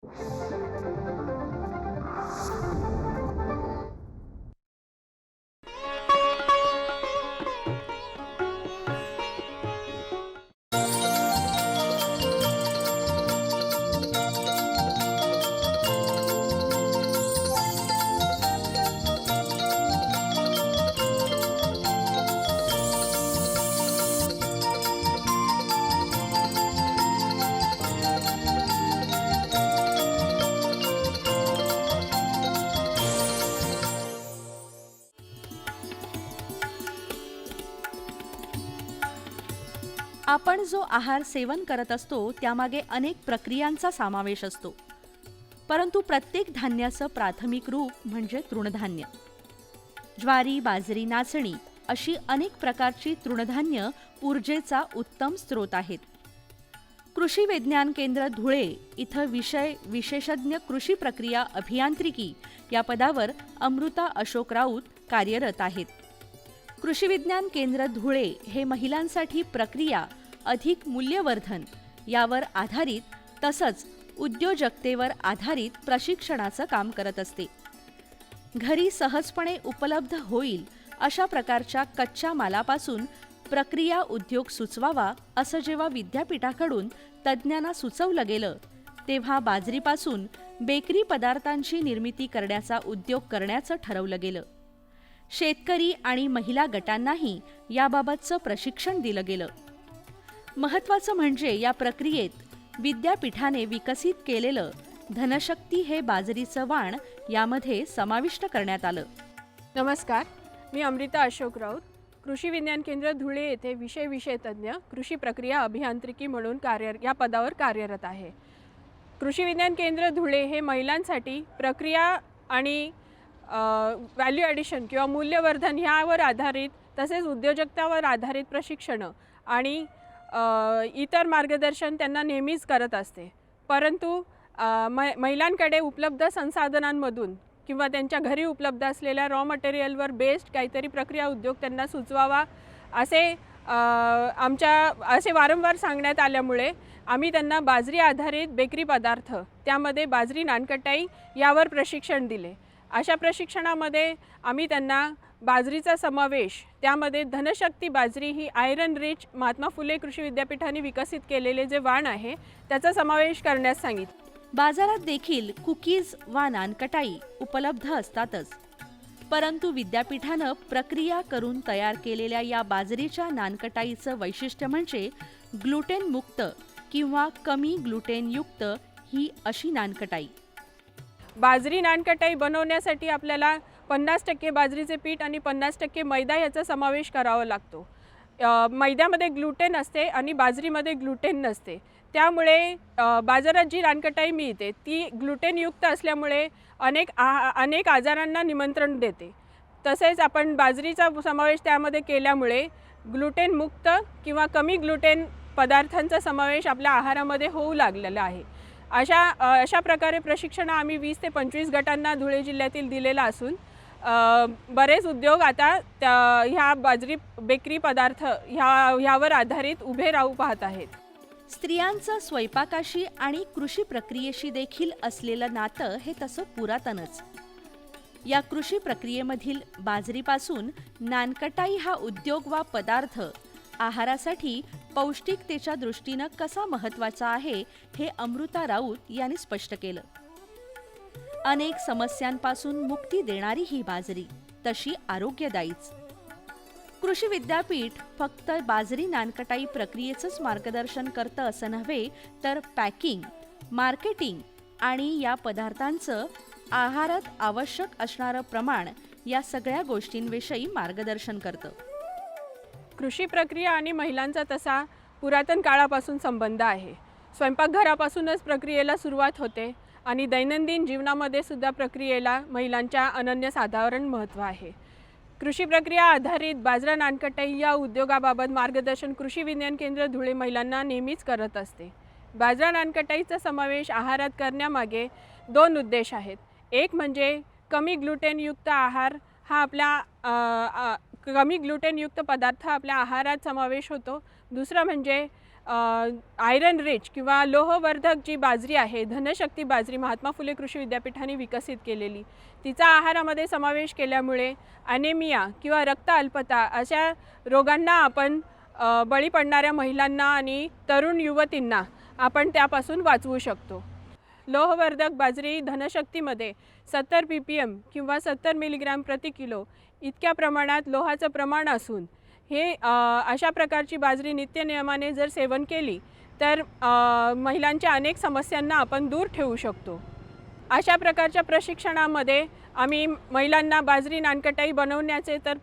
आपण जो आहार सेवन करत असतो त्यामागे अनेक प्रक्रियांचा समावेश असतो. परंतु प्रत्येक धान्याचं प्राथमिक रूप म्हणजे तृणधान्य. ज्वारी, बाजरी, नाचणी अशी अनेक प्रकारची तृणधान्य ऊर्जेचा उत्तम स्रोत आहेत. कृषी विज्ञान केंद्र धुळे इथं विषय विशेषज्ञ कृषी प्रक्रिया अभियांत्रिकी या पदावर अमृता अशोक राऊत कार्यरत आहेत. कृषी विज्ञान केंद्र धुळे हे महिलांसाठी प्रक्रिया अधिक मूल्यवर्धन यावर आधारित तसंच उद्योजकतेवर आधारित प्रशिक्षणाचं काम करत असते. घरी सहजपणे उपलब्ध होईल अशा प्रकारच्या कच्च्या मालापासून प्रक्रिया उद्योग सुचवावा असं जेव्हा विद्यापीठाकडून तज्ज्ञांना सुचवलं गेलं तेव्हा बाजरीपासून बेकरी पदार्थांची निर्मिती करण्याचा उद्योग करण्याचं ठरवलं गेलं. शेतकरी आणि महिला गटांनाही याबाबतचं प्रशिक्षण दिलं गेलं. महत्त्वाचं म्हणजे या प्रक्रियेत विद्यापीठाने विकसित केलेलं धनशक्ती हे बाजरीचं वाण यामध्ये समाविष्ट करण्यात आलं. नमस्कार, मी अमृता अशोक राऊत कृषी विज्ञान केंद्र धुळे येथे विषय तज्ज्ञ कृषी प्रक्रिया अभियांत्रिकी म्हणून या पदावर कार्यरत आहे. कृषी विज्ञान केंद्र धुळे हे महिलांसाठी प्रक्रिया आणि व्हॅल्यू ॲडिशन किंवा मूल्यवर्धन ह्यावर आधारित तसेच उद्योजकतावर आधारित प्रशिक्षणं आणि इतर मार्गदर्शन त्यांना नेहमीच करत असते. परंतु महिलांकडे उपलब्ध संसाधनांमधून किंवा त्यांच्या घरी उपलब्ध असलेल्या रॉ मटेरियलवर बेस्ड काहीतरी प्रक्रिया उद्योग त्यांना सुचवावा असे वारंवार सांगण्यात आल्यामुळे आम्ही त्यांना बाजरी आधारित बेकरी पदार्थ त्यामध्ये बाजरी नानकटाई यावर प्रशिक्षण दिले. अशा प्रशिक्षणामध्ये आम्ही त्यांना बाजरीचा समावेश त्यामध्ये धनशक्ती बाजरी ही आयरन रिच महात्मा फुले कृषी विद्यापीठाने विकसित केलेले जे वाण आहे त्याचा समावेश करण्यास सांगितले. बाजारात देखील कुकीज वा नानकटाई उपलब्ध असतातच, परंतु विद्यापीठानं प्रक्रिया करून तयार केलेल्या या बाजरीच्या नानकटाईचं वैशिष्ट्य म्हणजे ग्लुटेन मुक्त किंवा कमी ग्लुटेनयुक्त ही अशी नानकटाई. बाजरी नानकटाई बनवण्यासाठी आपल्याला 50% बाजरीचे पीठ आणि 50% मैदा याचा समावेश करावा लागतो. मैद्यामध्ये ग्लुटेन असते आणि बाजरीमध्ये ग्लुटेन नसते. त्यामुळे बाजारात जी नानकटाई मिळते ती ग्लुटेनयुक्त असल्यामुळे अनेक आजारांना निमंत्रण देते. तसेच आपण बाजरीचा समावेश त्यामध्ये केल्यामुळे ग्लुटेन मुक्त किंवा कमी ग्लुटेन पदार्थांचा समावेश आपल्या आहारामध्ये होऊ लागलेला आहे. अशा प्रकारे प्रशिक्षण आम्ही 20 ते 25 गटांना धुळे जिल्ह्यातील दिलेला असून बरेच उद्योग आता ह्या बाजरी बेकरी पदार्थ ह्यावर आधारित उभे राहू पाहत आहेत. स्त्रियांचं स्वयंपाकाशी आणि कृषी प्रक्रियेशी देखील असलेलं नातं हे तसं पुरातनच. या कृषी प्रक्रियेमधील बाजरीपासून नानकटाई हा उद्योग वा पदार्थ आहारासाठी पौष्टिकतेच्या दृष्टीनं कसा महत्त्वाचा आहे हे अमृता राऊत यांनी स्पष्ट केलं. अनेक समस्यांपासून मुक्ती देणारी ही बाजरी तशी आरोग्यदायीच. कृषी विद्यापीठ फक्त बाजरी नानकटाई प्रक्रियेचंच मार्गदर्शन करतं असं नव्हे तर पॅकिंग, मार्केटिंग आणि या पदार्थांचं आहारात आवश्यक असणारं प्रमाण या सगळ्या गोष्टींविषयी मार्गदर्शन करतं. कृषी प्रक्रिया आणि महिलांचा तसा पुरातन काळापासून संबंध आहे. स्वयंपाकघरापासूनच प्रक्रियेला सुरुवात होते आणि दैनंदिन जीवनामध्ये सुद्धा प्रक्रियेला महिलांच्या अनन्यसाधारण महत्त्व आहे. कृषी प्रक्रिया आधारित बाजरा नानकटाई या उद्योगाबाबत मार्गदर्शन कृषी विज्ञान केंद्र धुळे महिलांना नेहमीच करत असते. बाजरा नानकटाईचा समावेश आहारात करण्यामागे 2 उद्देश आहेत. एक म्हणजे कमी ग्लुटेनयुक्त आहार हा आपल्या कमी ग्लुटेनयुक्त पदार्थ आपल्या आहारात समावेश होतो. दुसरं म्हणजे आयरन रिच किंवा लोहवर्धक जी बाजरी आहे, धनशक्ती बाजरी महात्मा फुले कृषी विद्यापीठाने विकसित केलेली, तिचा आहारामध्ये समावेश केल्यामुळे ॲनेमिया किंवा रक्त अल्पता अशा रोगांना आपण बळी पडणाऱ्या महिलांना आणि तरुण युवतींना आपण त्यापासून वाचवू शकतो. लोहवर्धक बाजरी धनशक्तीमध्ये 70 ppm किंवा 70 मिलीग्रॅम प्रति किलो इतक्या प्रमाणात लोहाचं प्रमाण असून हे अशा प्रकारची बाजरी नित्यनियमाने जर सेवन केली तर महिलांच्या अनेक समस्यांना आपण दूर ठेवू शकतो. अशा प्रकारच्या प्रशिक्षणामध्ये आम्ही महिलांना बाजरी नानकटाई बनवण्याचे तर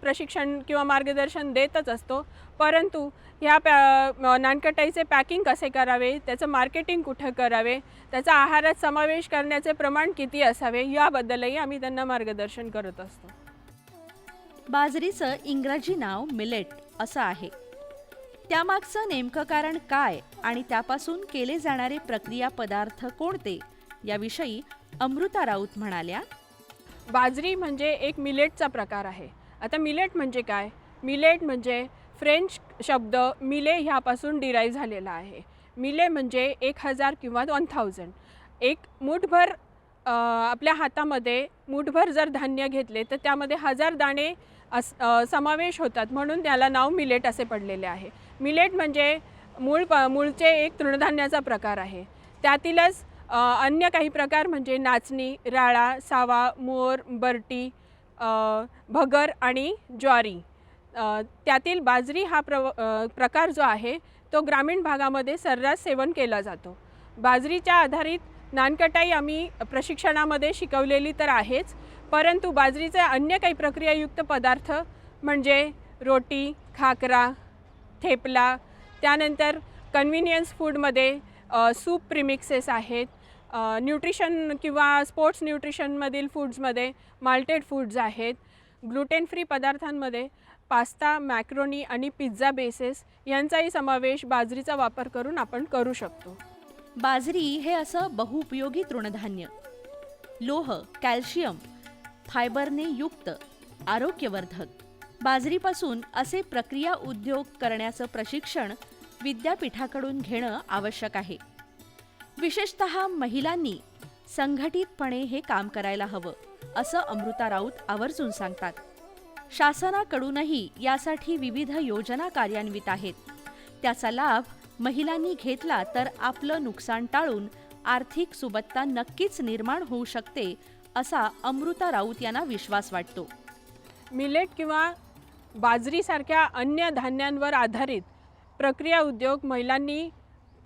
प्रशिक्षण किंवा मार्गदर्शन देतच असतो, परंतु ह्या नानकटाईचे पॅकिंग कसे करावे, त्याचं मार्केटिंग कुठे करावे, त्याचा आहारात समावेश करण्याचे प्रमाण किती असावे याबद्दलही आम्ही त्यांना मार्गदर्शन करत असतो. बाजरीचं इंग्रजी नाव मिलेट असं आहे. त्यामागचं नेमकं कारण काय आणि त्यापासून केले जाणारे प्रक्रिया पदार्थ कोणते याविषयी अमृता राऊत म्हणाल्या. बाजरी म्हणजे एक मिलेटचा प्रकार आहे. आता मिलेट म्हणजे काय? मिलेट म्हणजे फ्रेंच शब्द मिले ह्यापासून डिराईव्ह झालेला आहे. मिले म्हणजे 1000 किंवा 1000. एक मूठभर आपल्या हातामध्ये मूठभर जर धान्य घेतले तर त्यामध्ये 1000 दाणे समावेश होतात, म्हणून त्याला नाव मिलेट असे पडलेले आहे. मिलेट म्हणजे मूळचे एक तृणधान्याचा प्रकार आहे. त्यातीलच अन्य काही प्रकार म्हणजे नाचणी, राळा, सावा, मोर, बरटी, भगर आणि ज्वारी. त्यातील बाजरी हा प्रकार जो आहे तो ग्रामीण भागामध्ये सर्रास सेवन केला जातो. बाजरीच्या आधारित नानकटाई आम्ही प्रशिक्षणामध्ये शिकवलेली तर आहेच, परंतु बाजरीचे अन्य काही प्रक्रियायुक्त पदार्थ म्हणजे रोटी, खाकरा, थेपला, त्यानंतर कन्व्हिनियन्स फूडमध्ये सूप प्रीमिक्सेस आहेत. न्यूट्रिशन किंवा स्पोर्ट्स न्यूट्रिशनमधील फूड्समध्ये माल्टेड फूड्स आहेत. ग्लुटेन फ्री पदार्थांमध्ये पास्ता, मॅक्रोनी आणि पिझ्झा बेसेस यांचाही समावेश बाजरीचा वापर करून आपण करू शकतो. बाजरी हे असं बहुउपयोगी तृणधान्य लोह, कॅल्शियम, फायबरने युक्त, आरोग्यवर्धक. बाजरीपासून असे प्रक्रिया उद्योग करण्याचं प्रशिक्षण विद्यापीठाकडून घेणं आवश्यक आहे. विशेषतः महिलांनी संघटितपणे हे काम करायला हवं असं अमृता राऊत आवर्जून सांगतात. शासनाकडूनही यासाठी विविध योजना कार्यान्वित आहेत. त्याचा लाभ महिलांनी घेतला तर आपलं नुकसान टाळून आर्थिक सुबत्ता नक्कीच निर्माण होऊ शकते असा अमृता राऊत यांना विश्वास वाटतो. मिलेट किंवा बाजरीसारख्या अन्य धान्यांवर आधारित प्रक्रिया उद्योग महिलांनी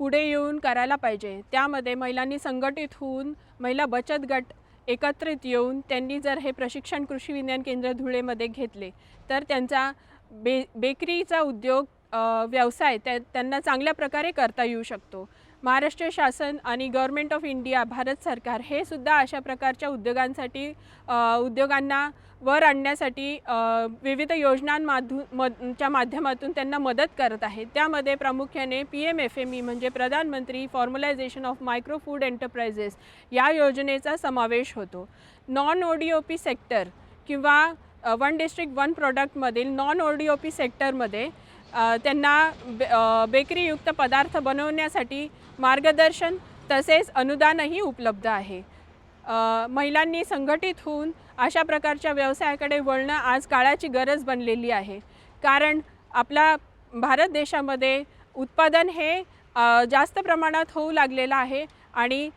पुढे येऊन करायला पाहिजे. त्यामध्ये महिलांनी संघटित होऊन महिला बचत गट एकत्रित येऊन त्यांनी जर हे प्रशिक्षण कृषी विज्ञान केंद्र धुळेमध्ये घेतले तर त्यांचा बेकरीचा उद्योग व्यवसाय त्यांना चांगल्या प्रकारे करता येऊ शकतो. महाराष्ट्र शासन आणि गव्हर्नमेंट ऑफ इंडिया भारत सरकार हे सुद्धा अशा प्रकारच्या उद्योगांना वर आणण्यासाठी विविध योजनांच्या माध्यमातून त्यांना मदत करत आहे. त्यामध्ये प्रामुख्याने PMFME म्हणजे Pradhan Mantri formalisation of micro food enterprises या योजनेचा समावेश होतो. नॉन ODOP सेक्टर किंवा वन डिस्ट्रिक्ट वन प्रॉडक्टमधील नॉन ODOP सेक्टरमध्ये त्यांना बेकरीयुक्त पदार्थ बनवण्यासाठी मार्गदर्शन तसेच अनुदानही उपलब्ध आहे. महिलांनी संघटित होऊन अशा प्रकारच्या व्यवसायाकडे वळणं आज काळाची गरज बनलेली आहे. कारण आपला भारत देशामध्ये उत्पादन हे जास्त प्रमाणात होऊ लागलेलं आहे आणि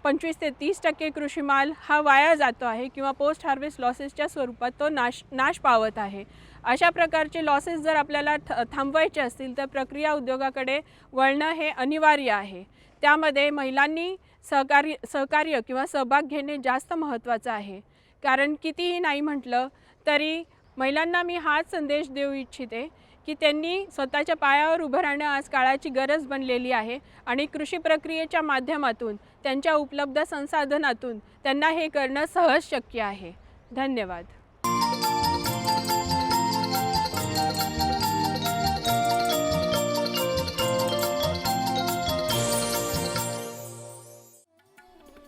25 ते 30% कृषी माल हा वाया जातो आहे किंवा पोस्ट हार्वेस्ट लॉसेसच्या स्वरूपात तो नाश पावत आहे. अशा प्रकारचे लॉसेस जर आपल्याला थांबवायचे असतील तर प्रक्रिया उद्योगाकडे वळणं हे अनिवार्य आहे. त्यामध्ये महिलांनी सहकार्य किंवा सहभाग घेणे जास्त महत्त्वाचं आहे. कारण कितीही नाही म्हटलं तरी महिलांना मी हाच संदेश देऊ इच्छिते की त्यांनी स्वतःच्या पायावर उभं राहणं आज काळाची गरज बनलेली आहे आणि कृषी प्रक्रियेच्या माध्यमातून त्यांच्या उपलब्ध संसाधनातून त्यांना हे करणं सहज शक्य आहे. धन्यवाद.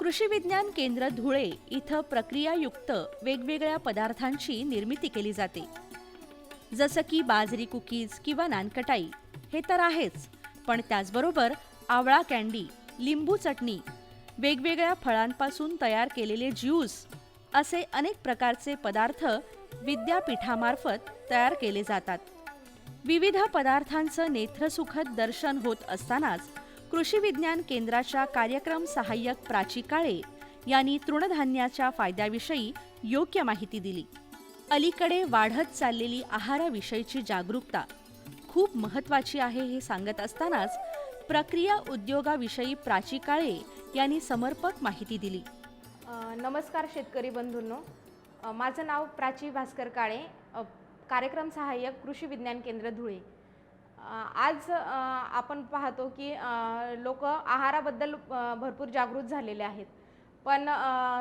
कृषी विज्ञान केंद्र धुळे इथं प्रक्रियायुक्त वेगवेगळ्या पदार्थांची निर्मिती केली जाते. जसं की बाजरी कुकीज किंवा नानकटाई हे तर आहेच, पण त्याचबरोबर आवळा कँडी, लिंबू चटणी, वेगवेगळ्या फळांपासून तयार केलेले ज्यूस असे अनेक प्रकारचे पदार्थ विद्यापीठामार्फत तयार केले जातात. विविध पदार्थांचं नेत्रसुखद दर्शन होत असतानाच कृषी विज्ञान केंद्राच्या कार्यक्रम सहाय्यक प्राची काळे यांनी तृणधान्याच्या फायद्याविषयी योग्य माहिती दिली. अलीकडे वाढत चाललेली आहाराविषयीची जागरूकता खूप महत्त्वाची आहे हे सांगत असतानाच प्रक्रिया उद्योगाविषयी प्राची काळे यांनी समर्पक माहिती दिली. नमस्कार शेतकरी बंधूंनो, माझं नाव प्राची भास्कर काळे, कार्यक्रम सहाय्यक कृषी विज्ञान केंद्र धुळे. आज आपण पाहतो की लोक आहाराबद्दल भरपूर जागृत झालेले आहेत, पण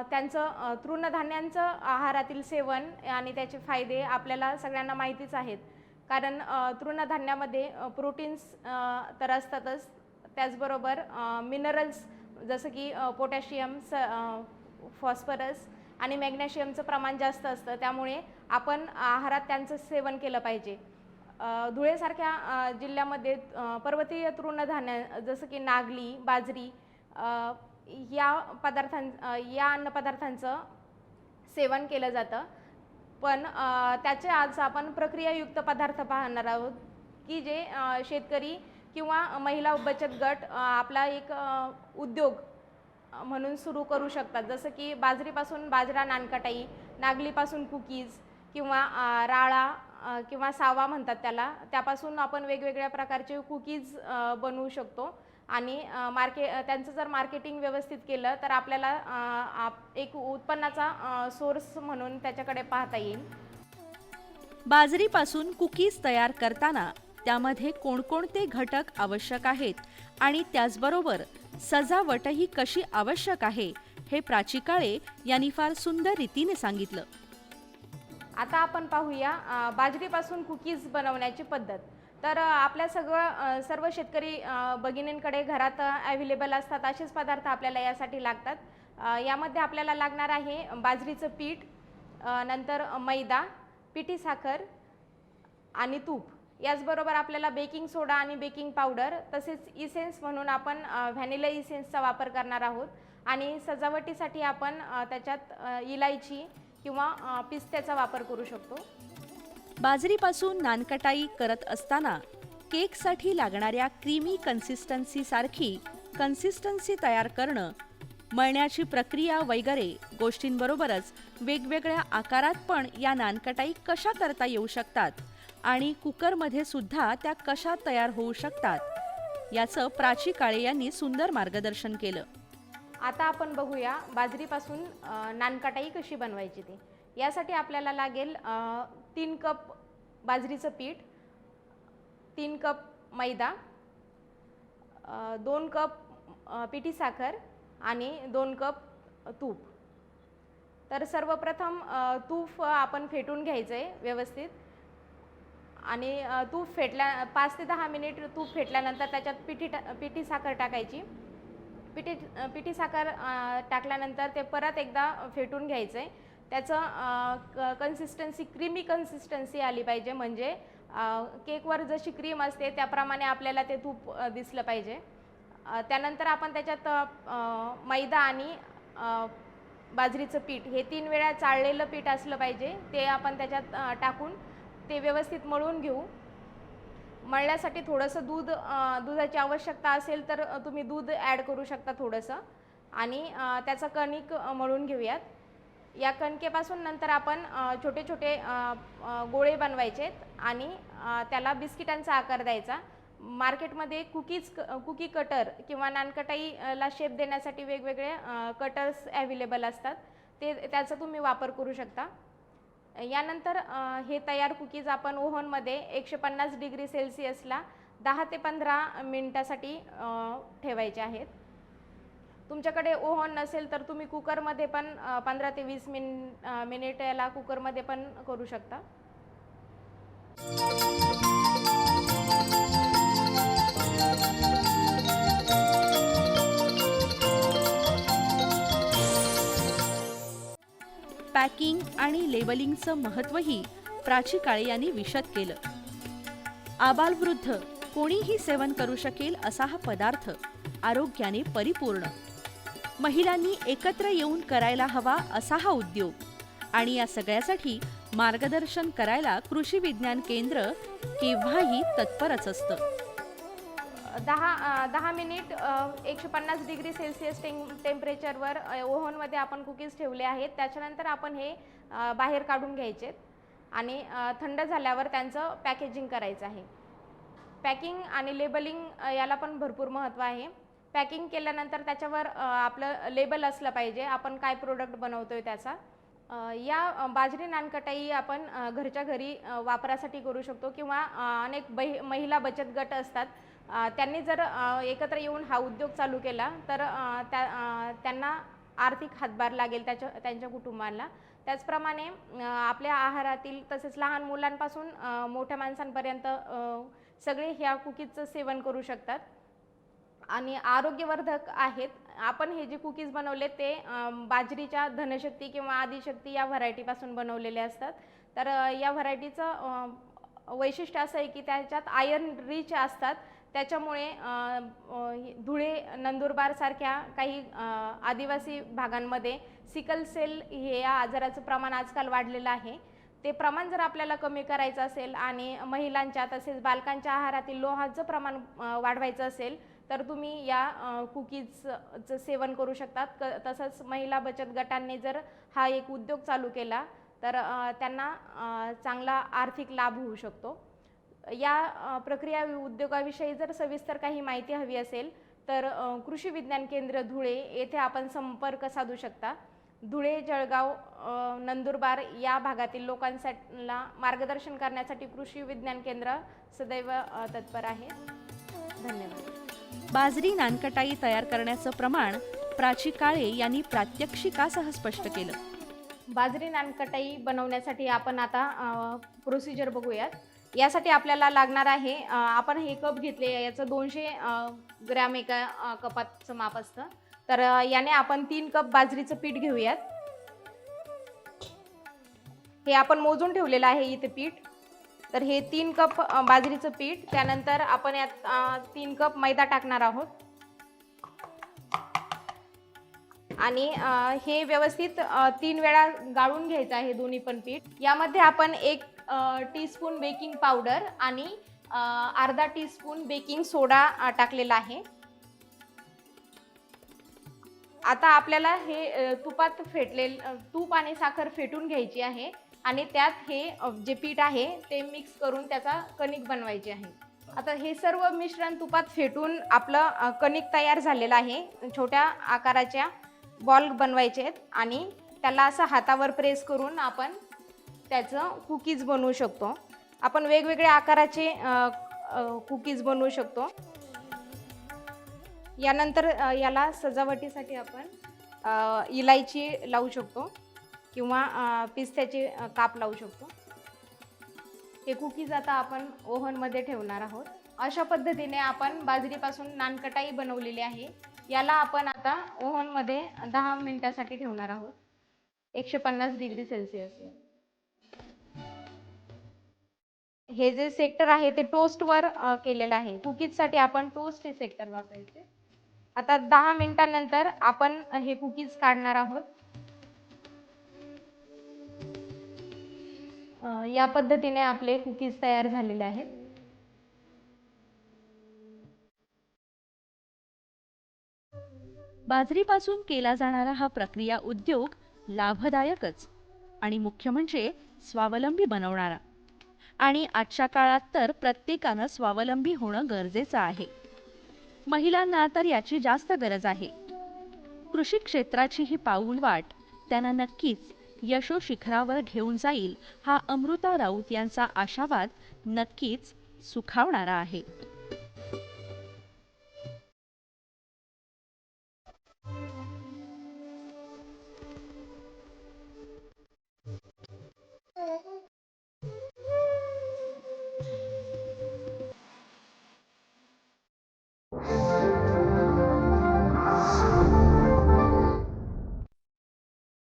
त्यांचं तृणधान्यांचं आहारातील सेवन आणि त्याचे फायदे आपल्याला सगळ्यांना माहितीच आहेत. कारण तृणधान्यामध्ये प्रोटीन्स तर असतातच, त्याचबरोबर मिनरल्स जसं की पोटॅशियम, फॉस्फरस आणि मॅग्नेशियमचं प्रमाण जास्त असतं. त्यामुळे आपण आहारात त्यांचं सेवन केलं पाहिजे. धुळेसारख्या जिल्ह्यामध्ये पर्वतीय तृणधान्य जसं की नागली, बाजरी या अन्नपदार्थांचं सेवन केलं जातं. पण त्याचे आज आपण प्रक्रियायुक्त पदार्थ पाहणार आहोत की जे शेतकरी किंवा महिला बचत गट आपला एक उद्योग म्हणून सुरू करू शकतात. जसं की बाजरीपासून बाजरा नानकटाई, नागलीपासून कुकीज किंवा राळा किंवा सावा म्हणतात त्यापासून आपण वेगवेगळ्या प्रकारचे कुकीज बनवू शकतो. आणि त्यांचं जर मार्केटिंग व्यवस्थित केलं तर आपल्याला एक उत्पन्नाचा सोर्स म्हणून त्याच्याकडे पाहता येईल. बाजरीपासून कुकीज तयार करताना त्यामध्ये कोणकोणते घटक आवश्यक आहेत आणि त्याचबरोबर सजावटही कशी आवश्यक आहे हे प्राची काळे यांनी फार सुंदर रीतीने सांगितलं. आता आपण पाहूया बाजरीपासून कुकीज बनवण्याची पद्धत. तर आपल्या सर्व शेतकरी भगिनींकडे घरात अवेलेबल असतात असेच पदार्थ आपल्याला यासाठी लागतात. यामध्ये आपल्याला लागणार आहे बाजरीचं पीठ, नंतर मैदा, पिठी साखर आणि तूप. याचबरोबर आपल्याला बेकिंग सोडा आणि बेकिंग पावडर, तसेच इसेन्स म्हणून आपण व्हॅनिला इसेन्सचा वापर करणार आहोत. आणि सजावटीसाठी आपण त्याच्यात इलायची किंवा पिस्त्याचा वापर करू शकतो. बाजरीपासून नानकटाई करत असताना केकसाठी लागणाऱ्या क्रीमी कन्सिस्टन्सीसारखी कन्सिस्टन्सी तयार करणं, मळण्याची प्रक्रिया वगैरे गोष्टींबरोबरच वेगवेगळ्या आकारात पण या नानकटाई कशा करता येऊ शकतात आणि कुकरमध्ये सुद्धा त्या कशा तयार होऊ शकतात याचं प्राची काळे यांनी सुंदर मार्गदर्शन केलं. आता आपण बघूया बाजरीपासून नानकटाई कशी बनवायची ते. यासाठी आपल्याला लागेल 3 कप बाजरीचं पीठ, 3 कप मैदा, 2 कप पिठी साखर आणि 2 कप तूप. तर सर्वप्रथम तूप आपण फेटून घ्यायचं आहे व्यवस्थित. आणि तूप 5 ते 10 मिनिट तूप फेटल्यानंतर त्याच्यात पिठी साखर टाकायची. पिठी साखर टाकल्यानंतर ते परत एकदा फेटून घ्यायचं आहे. त्याचं कन्सिस्टन्सी क्रीमी कन्सिस्टन्सी आली पाहिजे, म्हणजे केकवर जशी क्रीम असते त्याप्रमाणे आपल्याला ते तूप दिसलं पाहिजे. त्यानंतर आपण त्याच्यात मैदा आणि बाजरीचं पीठ हे 3 वेळा चाळलेलं पीठ असलं पाहिजे, ते आपण त्याच्यात टाकून ते व्यवस्थित मळून घेऊ. मळण्यासाठी थोडंसं दुधाची आवश्यकता असेल तर तुम्ही दूध ॲड करू शकता थोडंसं. आणि त्याचा कणिक मळून घेऊयात. या कणकेपासून नंतर आपण छोटे छोटे गोळे बनवायचे आणि त्याला बिस्किटांचा आकार द्यायचा. मार्केटमध्ये कुकी कटर किंवा नानकटाईला शेप देण्यासाठी वेगवेगळे कटर्स अवेलेबल असतात, त्याचा तुम्ही वापर करू शकता. यानंतर हे तयार कुकीज आपण ओव्हनमध्ये 150 डिग्री सेल्सिअसला 10 ते 15 मिनिटासाठी ठेवायचे आहेत. तुमच्याकडे ओव्हन नसेल तर तुम्ही कुकरमध्ये पण 15 ते 20 मिनिट याला कुकरमध्ये पण करू शकता. पॅकिंग आणि लेबलिंगचं महत्त्वही प्राची काळे यांनी विशद केलं. आबालवृद्ध कोणीही सेवन करू शकेल असा हा पदार्थ आरोग्याने परिपूर्ण. महिलांनी एकत्र येऊन करायला हवा असा हा उद्योग. आणि या सगळ्यासाठी मार्गदर्शन करायला कृषी विज्ञान केंद्र केव्हाही तत्परच असतं. 10 मिनिट 150 डिग्री सेल्सिअस टेम्परेचरवर ओव्हनमध्ये आपण कुकीज ठेवले आहेत. त्याच्यानंतर आपण हे बाहेर काढून घ्यायचे आणि थंड झाल्यावर त्यांचं पॅकेजिंग करायचं आहे. पॅकिंग आणि लेबलिंग याला पण भरपूर महत्त्व आहे. पॅकिंग केल्यानंतर त्याच्यावर आपलं लेबल असलं पाहिजे, आपण काय प्रोडक्ट बनवतोय त्याचा. या बाजरी नानकटाई आपण घरच्या घरी वापरासाठी करू शकतो किंवा अनेक महिला बचत गट असतात, त्यांनी जर एकत्र येऊन हा उद्योग चालू केला तर त्यांना आर्थिक हातभार लागेल त्यांच्या कुटुंबाला. त्याचप्रमाणे आपल्या आहारातील तसेच लहान मुलांपासून मोठ्या माणसांपर्यंत सगळे ह्या कुकीजचं सेवन करू शकतात आणि आरोग्यवर्धक आहेत. आपण हे जे कुकीज बनवले ते बाजरीच्या धनशक्ती किंवा आदिशक्ती या व्हरायटीपासून बनवलेले असतात. तर या व्हरायटीचं वैशिष्ट्य असं आहे की त्याच्यात आयर्न रिच असतात. त्याच्यामुळे धुळे, नंदुरबार सारख्या काही आदिवासी भागांमध्ये सिकल सेल हे या आजाराचं प्रमाण आजकाल वाढलेलं आहे. ते प्रमाण जर आपल्याला कमी करायचं असेल आणि महिलांच्या तसेच बालकांच्या आहारातील लोहाचं प्रमाण वाढवायचं असेल तर तुम्ही या कुकीजचं सेवन करू शकतात. तसंच महिला बचत गटांनी जर हा एक उद्योग चालू केला तर त्यांना चांगला आर्थिक लाभ होऊ शकतो. या प्रक्रिया उद्योगाविषयी जर सविस्तर काही माहिती हवी असेल तर कृषी विज्ञान केंद्र धुळे येथे आपण संपर्क साधू शकता. धुळे, जळगाव, नंदुरबार या भागातील लोकांना मार्गदर्शन करण्यासाठी कृषी विज्ञान केंद्र सदैव तत्पर आहे. धन्यवाद. बाजरी नानकटाई तयार करण्याचं प्रमाण प्राची काळे यांनी प्रात्यक्षिकासह स्पष्ट केलं. बाजरी नानकटाई बनवण्यासाठी आपण आता प्रोसिजर बघूयात. यासाठी आपल्याला लागणार आहे, आपण हे कप घेतले, याचं 200 ग्रॅम एका कपाचं माप असतं. तर याने आपण 3 कप बाजरीचं पीठ घेऊयात. हे आपण मोजून ठेवलेलं आहे इथे पीठ. तर हे 3 कप बाजरीचं पीठ, त्यानंतर आपण यात 3 कप मैदा टाकणार आहोत आणि हे व्यवस्थित 3 वेळा गाळून घ्यायचं आहे दोन्ही पण पीठ. यामध्ये आपण 1 टीस्पून बेकिंग पावडर आणि अर्धा टीस्पून बेकिंग सोडा टाकलेला आहे. आता आपल्याला हे तुपात तूप आणि साखर फेटून घ्यायची आहे आणि त्यात हे जे पीठ आहे ते मिक्स करून त्याचा कणिक बनवायची आहे. आता हे सर्व मिश्रण तुपात फेटून आपलं कणिक तयार झालेलं आहे. छोट्या आकाराच्या बॉल बनवायचे आहेत आणि त्याला असं हातावर प्रेस करून आपण त्याचं कुकीज बनवू शकतो. आपण वेगवेगळ्या आकाराचे कुकीज बनवू शकतो. यानंतर याला सजावटीसाठी आपण इलायची लावू शकतो किंवा पिस्त्याचे काप लावू शकतो. हे कुकीज आता आपण ओव्हनमध्ये ठेवणार आहोत. अशा पद्धतीने आपण बाजरीपासून नानकटाई बनवलेली आहे. याला आपण आता ओव्हनमध्ये 10 मिनिटासाठी ठेवणार आहोत 150 डिग्री सेल्सिअस. हे जे सेक्टर आहे ते टोस्टवर केलेलं आहे. कुकीजसाठी आपण टोस्ट हे सेक्टर वापरायचे. आता 10 मिनिटांनंतर आपण हे कुकीज काढणार आहोत. या पद्धतीने आपले कुकीज तयार झालेले आहेत. बाजरीपासून केला जाणारा हा प्रक्रिया उद्योग लाभदायकच आणि मुख्य म्हणजे स्वावलंबी बनवणारा. आणि आजच्या काळात तर प्रत्येकानं स्वावलंबी होणं गरजेचं आहे. महिलांना तर याची जास्त गरज आहे. कृषी क्षेत्राची ही पाऊलवाट त्यांना नक्कीच यशोशिखरावर घेऊन जाईल हा अमृता राऊत यांचा आशावाद नक्कीच सुखावणारा आहे.